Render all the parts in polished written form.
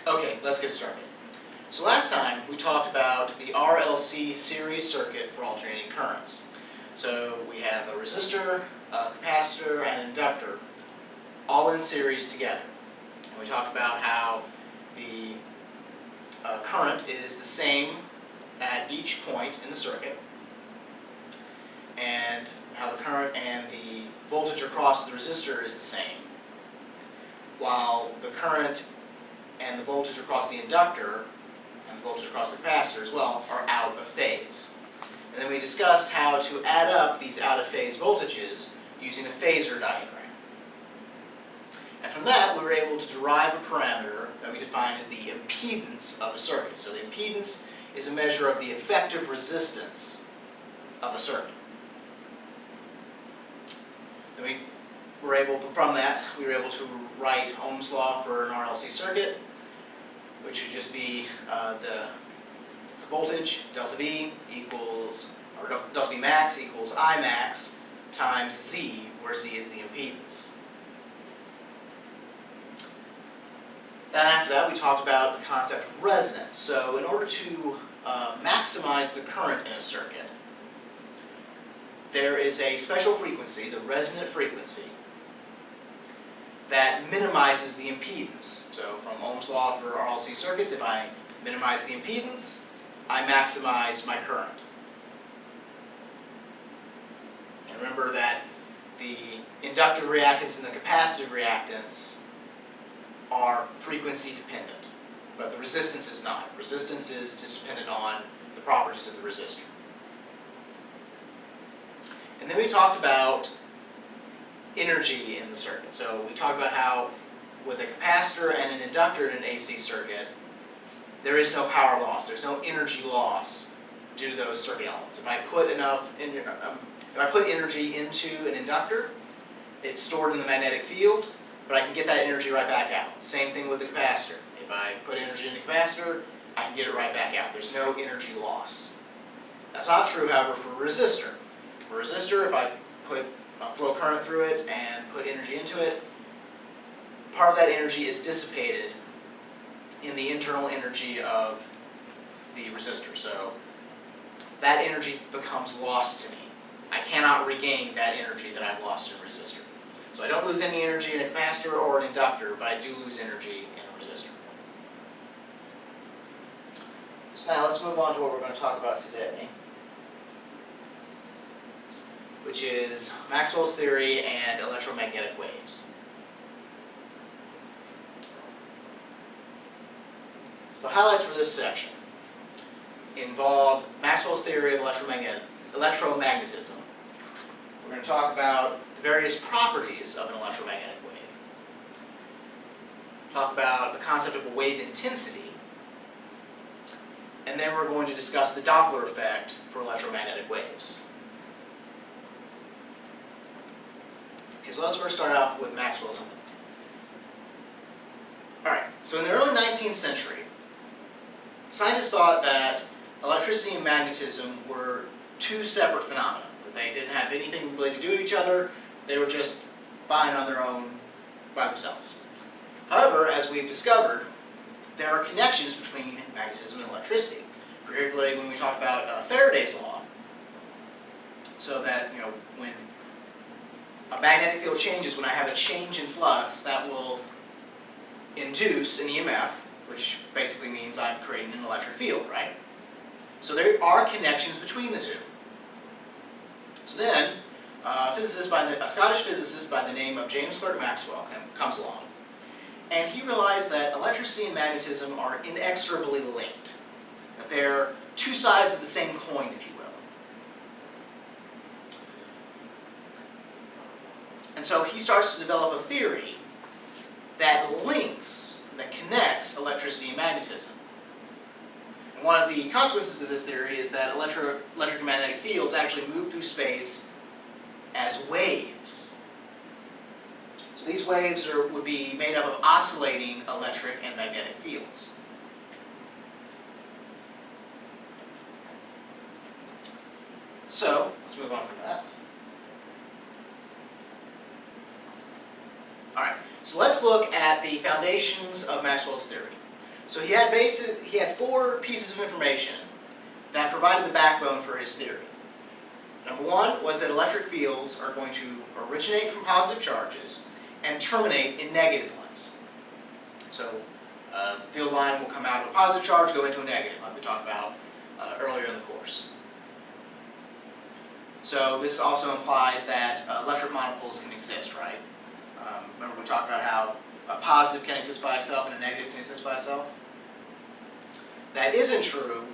Okay, let's get started. So last time we talked about the RLC series circuit for alternating currents. So we have a resistor, a capacitor, and an inductor all in series together. And we talked about how the current is the same at each point in the circuit, and how the current and the voltage across the resistor is the same, while the current and the voltage across the inductor and the voltage across the capacitor as well are out of phase. And then we discussed how to add up these out of phase voltages using a phasor diagram. And from that we were able to derive a parameter that we define as the impedance of a circuit. So the impedance is a measure of the effective resistance of a circuit. And from that we were able to write Ohm's law for an RLC circuit, which would just be the voltage, delta V equals, or delta V max equals I max times Z, where Z is the impedance. Then after that we talked about the concept of resonance. So in order to maximize the current in a circuit, there is a special frequency, the resonant frequency, that minimizes the impedance. So from Ohm's law for RLC circuits, if I minimize the impedance, I maximize my current. And remember that the inductive reactance and the capacitive reactance are frequency dependent, but the resistance is not. Resistance is just dependent on the properties of the resistor. And then we talked about energy in the circuit. So we talked about how with a capacitor and an inductor in an AC circuit, there is no power loss. There's no energy loss due to those circuit elements. If I put energy into an inductor, it's stored in the magnetic field, but I can get that energy right back out. Same thing with the capacitor. If I put energy in the capacitor, I can get it right back out. There's no energy loss. That's not true, however, for a resistor. For a resistor, if I put a flow current through it and put energy into it, part of that energy is dissipated in the internal energy of the resistor. So that energy becomes lost to me. I cannot regain that energy that I've lost in a resistor. So I don't lose any energy in a capacitor or an inductor, but I do lose energy in a resistor. So now let's move on to what we're going to talk about today, which is Maxwell's theory and electromagnetic waves. So the highlights for this section involve Maxwell's theory of electromagnetism. We're going to talk about the various properties of an electromagnetic wave. Talk about the concept of a wave intensity. And then we're going to discuss the Doppler effect for electromagnetic waves. Okay, so let's first start off with Maxwell's. Alright, so in the early 19th century, scientists thought that electricity and magnetism were two separate phenomena. That they didn't have anything really to do with each other, they were just fine on their own by themselves. However, as we've discovered, there are connections between magnetism and electricity, particularly when we talk about Faraday's law. So that, when a magnetic field changes, when I have a change in flux, that will induce an EMF, which basically means I'm creating an electric field, right? So there are connections between the two. So then, a Scottish physicist by the name of James Clerk Maxwell comes along, and he realized that electricity and magnetism are inexorably linked, that they're two sides of the same coin, if you will. And so he starts to develop a theory that connects electricity and magnetism. And one of the consequences of this theory is that electromagnetic fields actually move through space as waves. So these waves would be made up of oscillating electric and magnetic fields. So let's move on from that. Alright, so let's look at the foundations of Maxwell's theory. So he had four pieces of information that provided the backbone for his theory. Number one was that electric fields are going to originate from positive charges and terminate in negative ones. So a field line will come out of a positive charge, go into a negative, like we talked about earlier in the course. So this also implies that electric monopoles can exist, right? Remember we talked about how a positive can exist by itself and a negative can exist by itself? That isn't true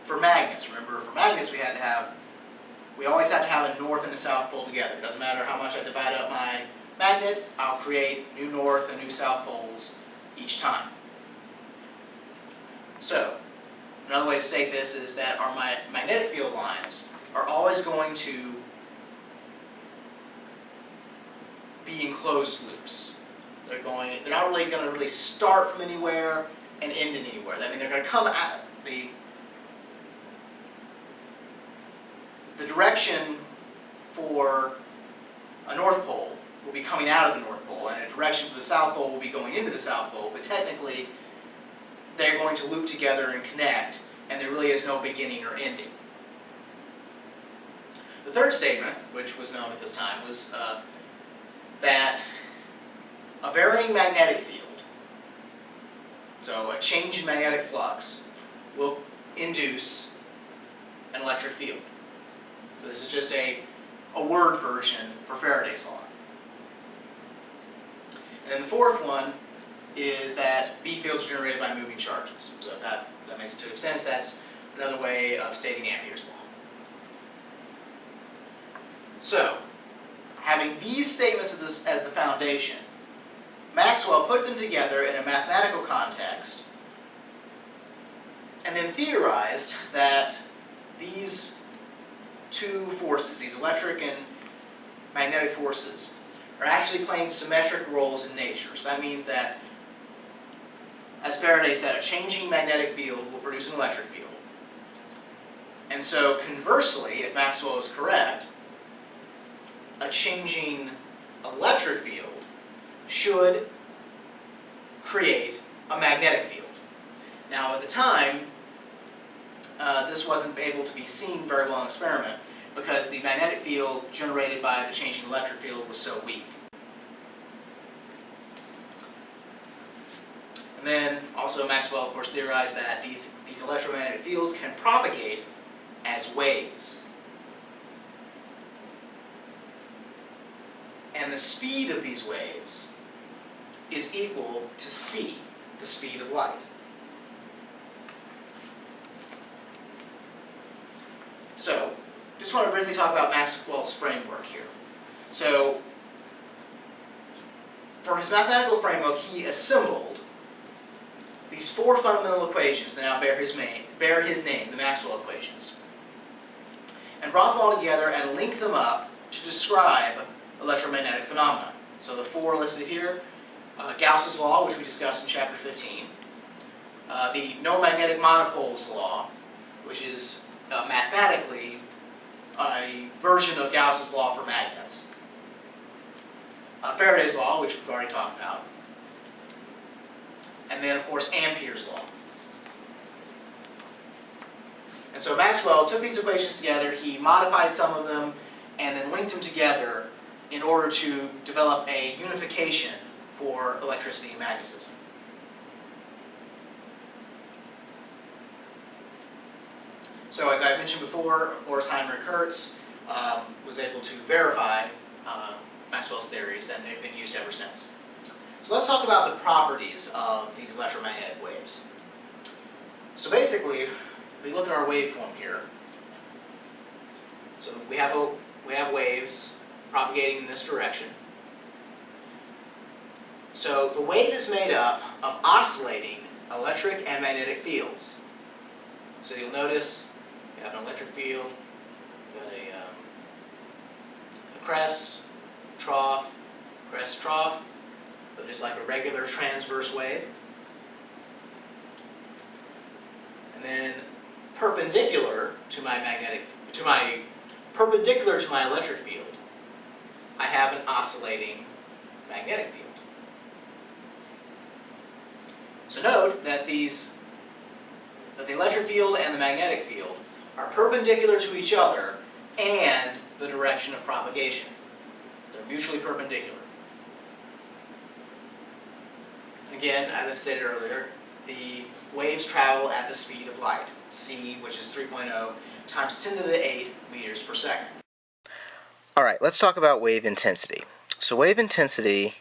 for magnets. Remember, for magnets we always have to have a north and a south pole together. It doesn't matter how much I divide up my magnet, I'll create new north and new south poles each time. So, another way to state this is that our magnetic field lines are always going to be in closed loops. They're not really going to really start from anywhere and end in anywhere. I mean, they're going to come out. The direction for a North Pole will be coming out of the North Pole, and a direction for the South Pole will be going into the South Pole, but technically they're going to loop together and connect, and there really is no beginning or ending. The third statement, which was known at this time, was that a varying magnetic field, so a change in magnetic flux, will induce an electric field. So this is just a word version for Faraday's law. And then the fourth one is that B fields are generated by moving charges. So that makes intuitive sense. That's another way of stating Ampere's law. So, having these statements as the foundation, Maxwell put them together in a mathematical context and then theorized that these two forces, these electric and magnetic forces, are actually playing symmetric roles in nature. So that means that, as Faraday said, a changing magnetic field will produce an electric field. And so conversely, if Maxwell is correct, a changing electric field should create a magnetic field. Now at the time, this wasn't able to be seen very well in experiment because the magnetic field generated by the changing electric field was so weak. And then also Maxwell, of course, theorized that these electromagnetic fields can propagate as waves. And the speed of these waves is equal to c, the speed of light. So, just want to briefly talk about Maxwell's framework here. So, for his mathematical framework, he assembled these four fundamental equations that now bear his name, the Maxwell equations, and brought them all together and linked them up to describe electromagnetic phenomena. So the four listed here, Gauss's law, which we discussed in chapter 15, the no magnetic monopoles law, which is mathematically a version of Gauss's law for magnets, Faraday's law, which we've already talked about, and then of course Ampere's law. And so Maxwell took these equations together, he modified some of them, and then linked them together in order to develop a unification for electricity and magnetism. So as I mentioned before, of course, Heinrich Hertz was able to verify Maxwell's theories, and they've been used ever since. So let's talk about the properties of these electromagnetic waves. So basically, if we look at our waveform here, so we have waves propagating in this direction. So the wave is made up of oscillating electric and magnetic fields. So you'll notice you have an electric field, you got a crest, trough, crest, trough, but just like a regular transverse wave. And then perpendicular to my electric field, I have an oscillating magnetic field. So note that the electric field and the magnetic field are perpendicular to each other and the direction of propagation. They're mutually perpendicular. Again, as I stated earlier, the waves travel at the speed of light, c, which is 3.0 times 10 to the 8 meters per second. Alright, let's talk about wave intensity. So wave intensity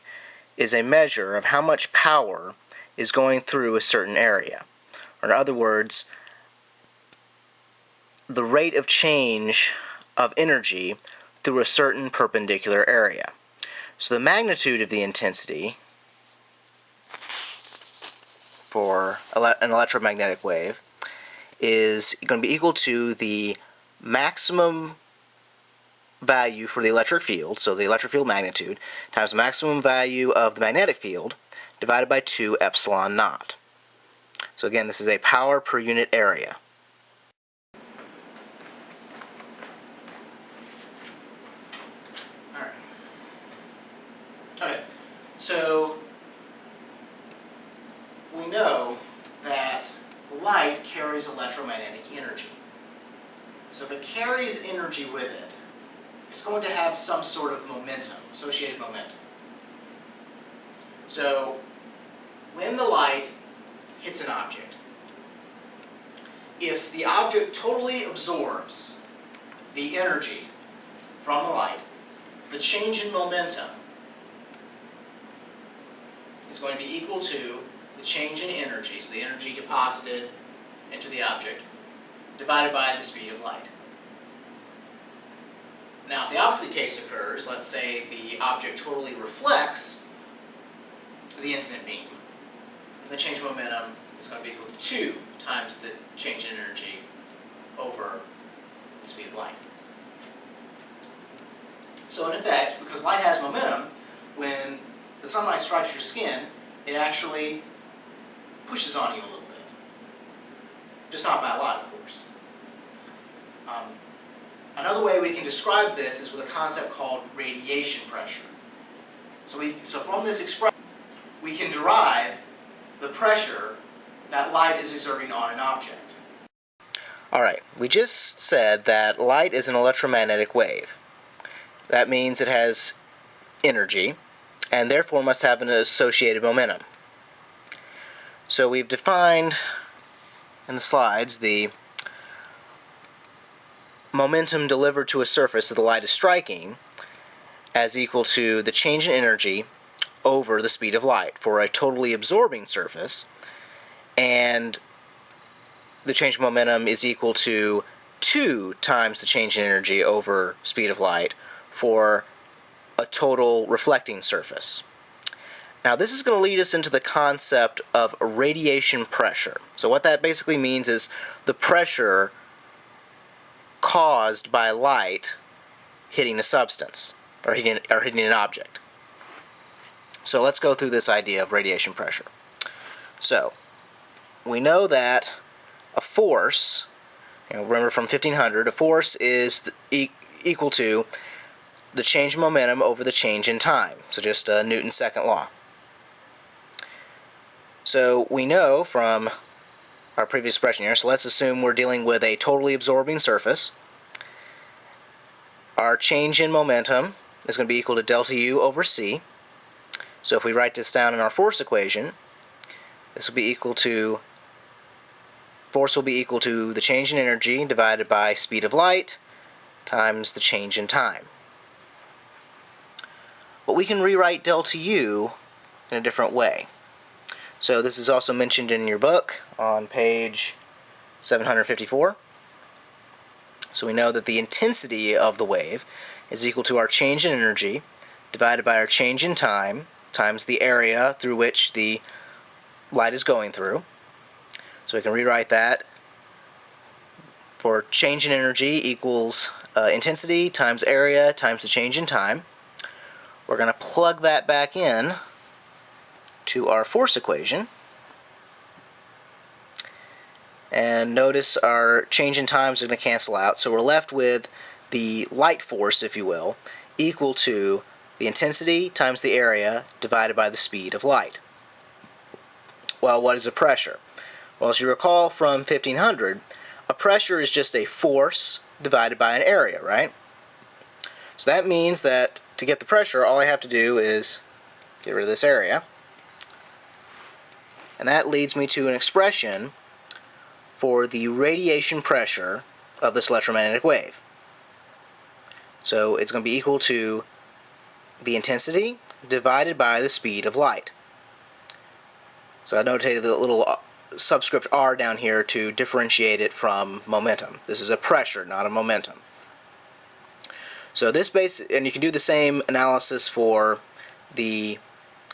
is a measure of how much power is going through a certain area. Or in other words, the rate of change of energy through a certain perpendicular area. So the magnitude of the intensity for an electromagnetic wave is going to be equal to the maximum value for the electric field, so the electric field magnitude, times the maximum value of the magnetic field divided by 2 epsilon naught. So again, this is a power per unit area. Alright. Okay, so we know that light carries electromagnetic energy. So if it carries energy with it, it's going to have some sort of momentum, associated momentum. So when the light hits an object, if the object totally absorbs the energy from the light, the change in momentum is going to be equal to the change in energy, so the energy deposited into the object, divided by the speed of light. Now, if the opposite case occurs, let's say the object totally reflects the incident beam, the change in momentum is going to be equal to 2 times the change in energy over the speed of light. So in effect, because light has momentum, when the sunlight strikes your skin, it actually pushes on you a little bit. Just not by a lot, of course. Another way we can describe this is with a concept called radiation pressure. So from this expression, we can derive the pressure that light is exerting on an object. Alright, we just said that light is an electromagnetic wave. That means it has energy, and therefore must have an associated momentum. So we've defined in the slides the momentum delivered to a surface that the light is striking as equal to the change in energy over the speed of light for a totally absorbing surface, and the change in momentum is equal to 2 times the change in energy over speed of light for a total reflecting surface. Now this is going to lead us into the concept of radiation pressure. So what that basically means is the pressure caused by light hitting a substance, or hitting an object. So let's go through this idea of radiation pressure. So we know that a force, remember from 1500, a force is equal to the change in momentum over the change in time. So just Newton's second law. So we know from our previous expression here, so let's assume we're dealing with a totally absorbing surface. Our change in momentum is going to be equal to delta U over C. So if we write this down in our force equation, this will be equal to, force will be equal to the change in energy divided by speed of light times the change in time. But we can rewrite delta U in a different way. So this is also mentioned in your book on page 754. So we know that the intensity of the wave is equal to our change in energy divided by our change in time times the area through which the light is going through. So we can rewrite that for change in energy equals intensity times area times the change in time. We're going to plug that back in to our force equation, and notice our change in times are going to cancel out, so we're left with the light force, if you will, equal to the intensity times the area divided by the speed of light. Well, what is a pressure? Well, as you recall from 1500, a pressure is just a force divided by an area, right? So that means that to get the pressure, all I have to do is get rid of this area. And that leads me to an expression for the radiation pressure of this electromagnetic wave. So it's going to be equal to the intensity divided by the speed of light. So I notated the little subscript r down here to differentiate it from momentum. This is a pressure, not a momentum. So this and you can do the same analysis for the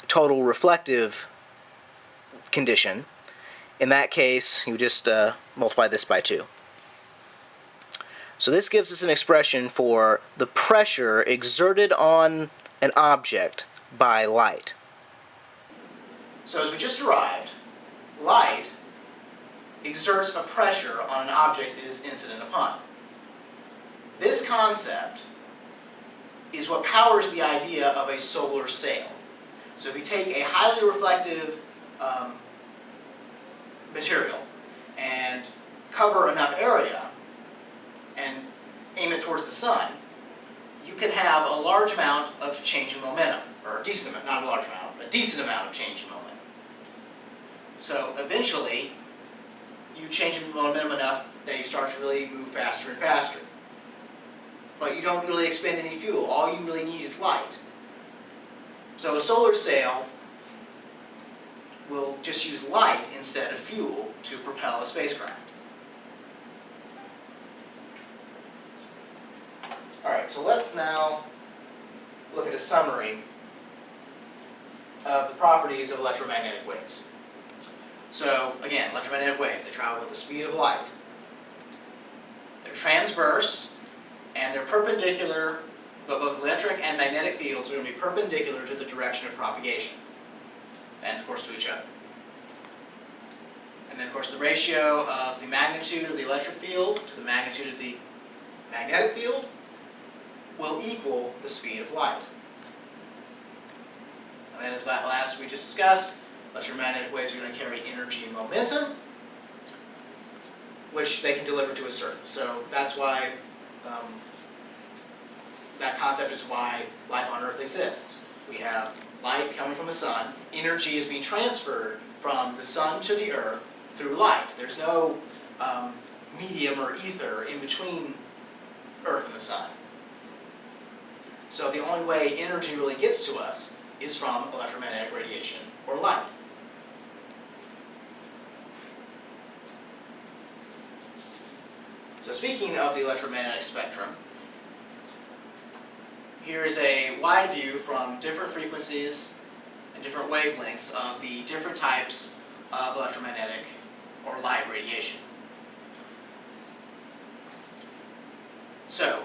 total reflective condition. In that case, you just multiply this by 2. So this gives us an expression for the pressure exerted on an object by light. So as we just derived, light exerts a pressure on an object it is incident upon. This concept is what powers the idea of a solar sail. So if you take a highly reflective material and cover enough area and aim it towards the sun, you can have a large amount of change in momentum, or a decent amount, not a large amount, a decent amount of change in momentum. So eventually, you change in momentum enough that you start to really move faster and faster. But you don't really expend any fuel. All you really need is light. So a solar sail will just use light instead of fuel to propel a spacecraft. Alright, so let's now look at a summary of the properties of electromagnetic waves. So, again, electromagnetic waves, they travel with the speed of light. They're transverse, and they're perpendicular, but both electric and magnetic fields are going to be perpendicular to the direction of propagation, and of course to each other. And then, of course, the ratio of the magnitude of the electric field to the magnitude of the magnetic field will equal the speed of light. And then, as that last we just discussed, electromagnetic waves are going to carry energy and momentum, which they can deliver to a surface. So that's why, that concept is why life on Earth exists. We have light coming from the sun. Energy is being transferred from the sun to the Earth through light. There's no medium or ether in between Earth and the sun. So the only way energy really gets to us is from electromagnetic radiation or light. So speaking of the electromagnetic spectrum, here is a wide view from different frequencies and different wavelengths of the different types of electromagnetic or light radiation. So,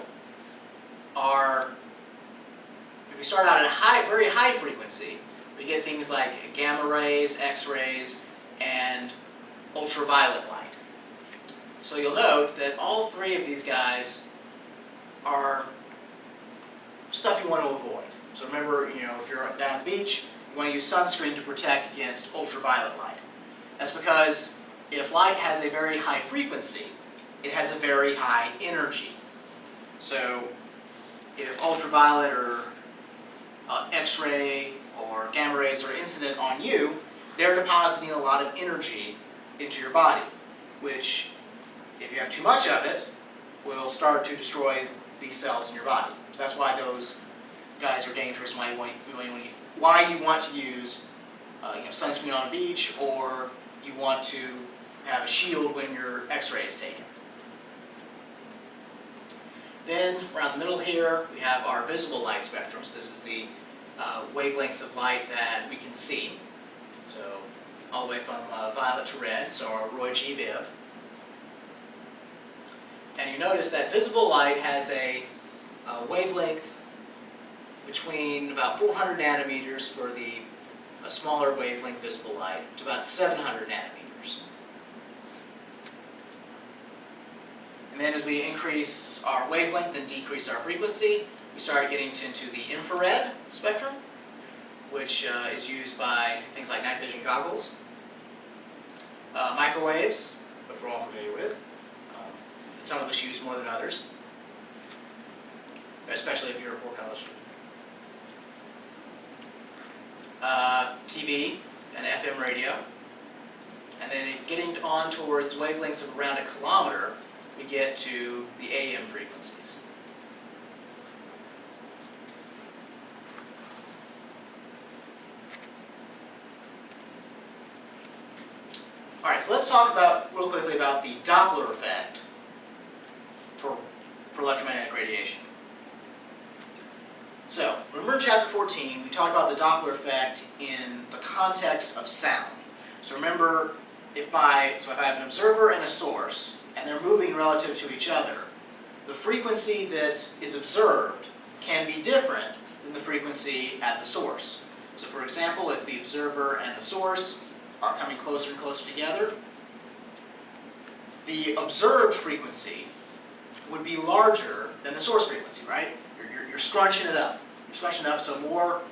if we start out at a very high frequency, we get things like gamma rays, X-rays, and ultraviolet light. So you'll note that all three of these guys are stuff you want to avoid. So remember, if you're down at the beach, you want to use sunscreen to protect against ultraviolet light. That's because if light has a very high frequency, it has a very high energy. So if ultraviolet or X-ray or gamma rays are incident on you, they're depositing a lot of energy into your body, which, if you have too much of it, will start to destroy these cells in your body. So that's why those guys are dangerous, why you want to use sunscreen on a beach, or you want to have a shield when your X-ray is taken. Then, around the middle here, we have our visible light spectrum. So this is the wavelengths of light that we can see. So, all the way from violet to red, so our Roy G. Biv. And you notice that visible light has a wavelength between about 400 nanometers for the smaller wavelength visible light to about 700 nanometers. And then as we increase our wavelength and decrease our frequency, we start getting into the infrared spectrum, which is used by things like night vision goggles. microwaves, which we're all familiar with, that some of us use more than others, especially if you're a poor college student. TV and FM radio. And then getting on towards wavelengths of around 1 kilometer, we get to the AM frequencies. All right, so let's talk real quickly about the Doppler effect for electromagnetic radiation. So, remember in chapter 14, we talked about the Doppler effect in the context of sound. So remember, if I have an observer and a source, and they're moving relative to each other, the frequency that is observed can be different than the frequency at the source. So for example, if the observer and the source are coming closer and closer together, the observed frequency would be larger than the source frequency, right? You're scrunching it up. You're scrunching it up so more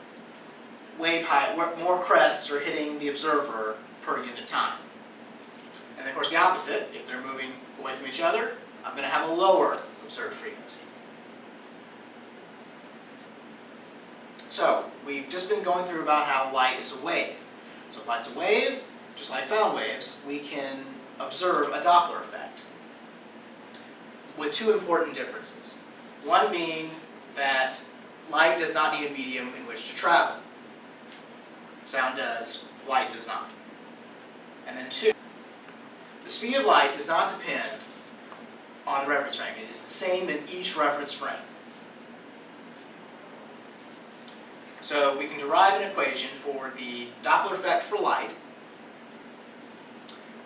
wave height, more crests are hitting the observer per unit time. And of course the opposite, if they're moving away from each other, I'm going to have a lower observed frequency. So, we've just been going through about how light is a wave. So if light's a wave, just like sound waves, we can observe a Doppler effect with two important differences. One being that light does not need a medium in which to travel. Sound does, light does not. And then two, the speed of light does not depend on the reference frame. It is the same in each reference frame. So we can derive an equation for the Doppler effect for light,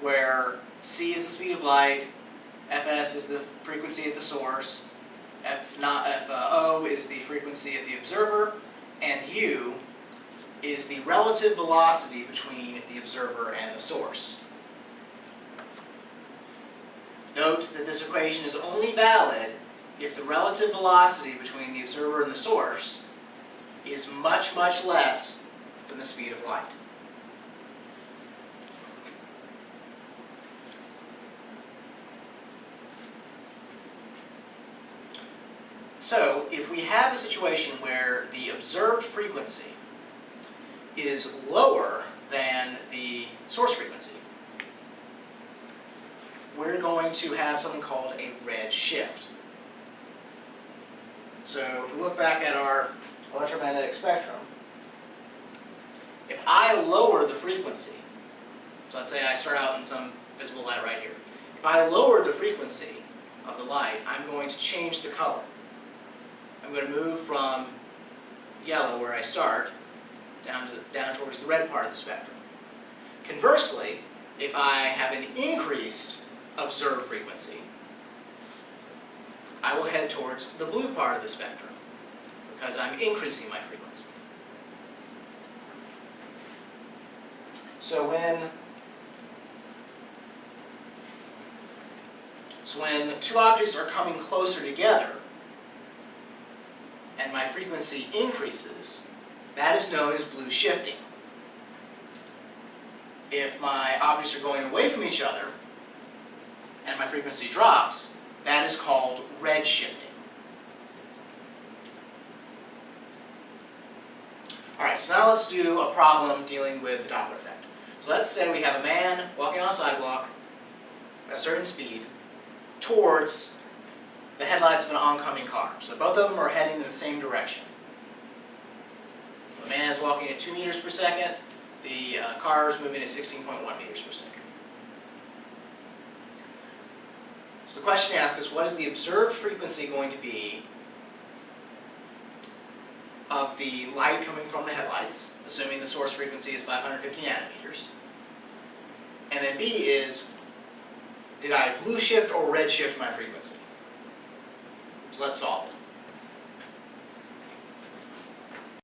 where c is the speed of light, fs is the frequency at the source, fo is the frequency at the observer, and u is the relative velocity between the observer and the source. Note that this equation is only valid if the relative velocity between the observer and the source is much, much less than the speed of light. So, if we have a situation where the observed frequency is lower than the source frequency, we're going to have something called a red shift. So, if we look back at our electromagnetic spectrum, if I lower the frequency, so let's say I start out in some visible light right here. If I lower the frequency of the light, I'm going to change the color. I'm going to move from yellow, where I start, down towards the red part of the spectrum. Conversely, if I have an increased observed frequency, I will head towards the blue part of the spectrum, because I'm increasing my frequency. So when two objects are coming closer together and my frequency increases, that is known as blue shifting. If my objects are going away from each other and my frequency drops, that is called red shifting. Alright, so now let's do a problem dealing with the Doppler effect. So let's say we have a man walking on a sidewalk at a certain speed towards the headlights of an oncoming car. So both of them are heading in the same direction. The man is walking at 2 meters per second, the car is moving at 16.1 meters per second. So the question asks us, what is the observed frequency going to be of the light coming from the headlights, assuming the source frequency is 550 nanometers. And then B is, did I blue shift or red shift my frequency? So let's solve it.